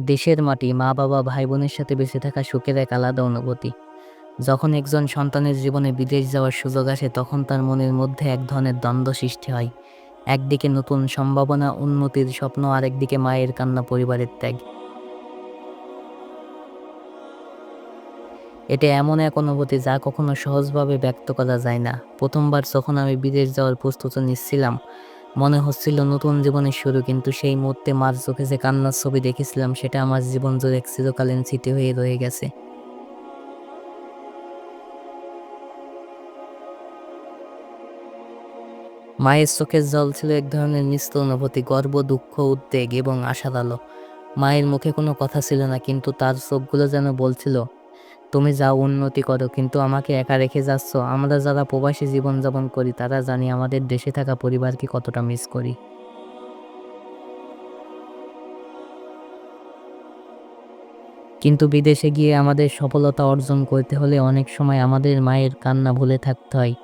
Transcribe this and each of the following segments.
দেশের মাটি, মা-বাবা, ভাই-বোনের সাথে বেঁচে থাকা সুখের এক আলাদা অনুভূতি। যখন একজন সন্তানের জীবনে বিদেশ যাওয়ার সুযোগ আসে তখন তার মনের মধ্যে এক ধরনের দ্বন্দ্ব সৃষ্টি হয়। একদিকে নতুন সম্ভাবনা, উন্নতির স্বপ্ন, আরেকদিকে মায়ের কান্না, পরিবারের ত্যাগ। এটা এমন এক অনুভূতি যা কখনো সহজভাবে ব্যক্ত করা যায় না। প্রথমবার যখন আমি বিদেশ যাওয়ার প্রস্তুতি নিচ্ছিলাম, মনে হচ্ছিল নতুন জীবনের শুরু, কিন্তু সেই মুহূর্তে মার চোখে যে কান্নার ছবি দেখেছিলাম সেটা আমার জীবন জুড়ে এক চিরকালীন স্মৃতি হয়ে রয়ে গেছে। মায়ের চোখের জল ছিল এক ধরনের মিশ্র অনুভূতি, গর্ব, দুঃখ, উদ্বেগ এবং আশার আলো। মায়ের মুখে কোনো কথা ছিল না, কিন্তু তার চোখগুলো যেন বলছিল, তুমি যাও, উন্নতি করো, কিন্তু আমাকে একা রেখে যাচ্ছ। আমরা যারা প্রবাসী জীবনযাপন করি তারা জানি আমাদের দেশে থাকা পরিবারকে কতটা মিস করি। কিন্তু বিদেশে গিয়ে আমাদের সফলতা অর্জন করতে হলে অনেক সময় আমাদের মায়ের কান্না ভুলে থাকতে হয়।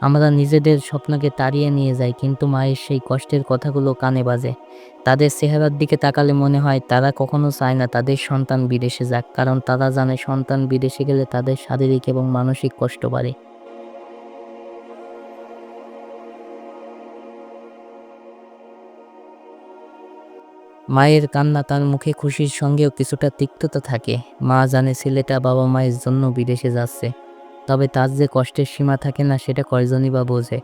আমরা নিজেদের স্বপ্নকে তাড়িয়ে নিয়ে যাই, কিন্তু মায়ের সেই কষ্টের কথাগুলো কানে বাজে। তাদের চেহারার দিকে তাকালে মনে হয় তারা কখনো চায় না তাদের সন্তান বিদেশে যাক, কারণ তারা জানে সন্তান বিদেশে গেলে তাদের শারীরিক এবং মানসিক কষ্ট বাড়ে। মায়ের কান্না, তার মুখে খুশির সঙ্গেও কিছুটা তিক্ততা থাকে। মা জানে ছেলেটা বাবা মায়ের জন্য বিদেশে যাচ্ছে, তবে তার যে কষ্টের সীমা থাকে না সেটা কয়জনই বা বোঝে।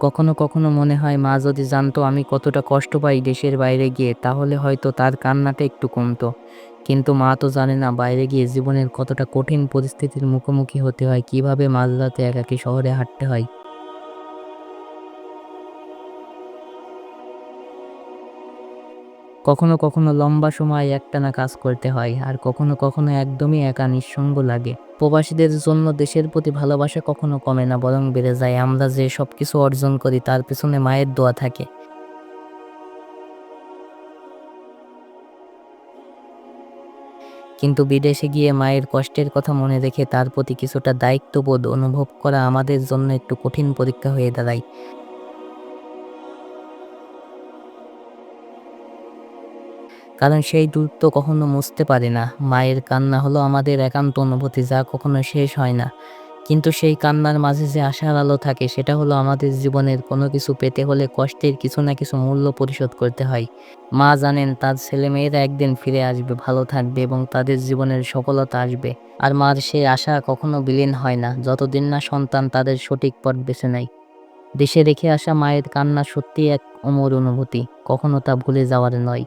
কখনো কখনো মনে হয় মা যদি জানতো আমি কতটা কষ্ট পাই দেশের বাইরে গিয়ে, তাহলে হয়তো তার কান্নাটা একটু কমতো। কিন্তু মা তো জানে না বাইরে গিয়ে জীবনের কতটা কঠিন পরিস্থিতির মুখোমুখি হতে হয়, কিভাবে মাঝরাতে একাকী শহরে হাঁটতে হয়। কখনো কখনো লম্বা সময় একটানা কাজ করতে হয়, আর কখনো কখনো একদমই একা নিঃসঙ্গ লাগে। প্রবাসীদের জন্য দেশের প্রতি ভালোবাসা কখনো কমে না, বরং বেড়ে যায়। আমরা যে সবকিছু অর্জন করি তার পেছনে মায়ের দোয়া থাকে। কিন্তু বিদেশে গিয়ে মায়ের কষ্টের কথা মনে রেখে তার প্রতি কিছুটা দায়িত্ববোধ অনুভব করা আমাদের জন্য একটু কঠিন পরীক্ষা হয়ে দাঁড়ায়। কারণ সেই দূরত্ব কখনো মুছতে পারে না। মায়ের কান্না হলো আমাদের একান্ত অনুভূতি যা কখনো শেষ হয় না। কিন্তু সেই কান্নার মাঝে যে আশার আলো থাকে সেটা হলো আমাদের জীবনের কোনো কিছু পেতে হলে কষ্টের কিছু না কিছু মূল্য পরিশোধ করতে হয়। মা জানেন তার ছেলেমেয়েরা একদিন ফিরে আসবে, ভালো থাকবে এবং তাদের জীবনের সফলতা আসবে। আর মার সেই আশা কখনো বিলীন হয় না যতদিন না সন্তান তাদের সঠিক পথ বেছে নেয়। দেশে রেখে আসা মায়ের কান্না সত্যিই এক অমর অনুভূতি, কখনো তা ভুলে যাওয়ার নয়।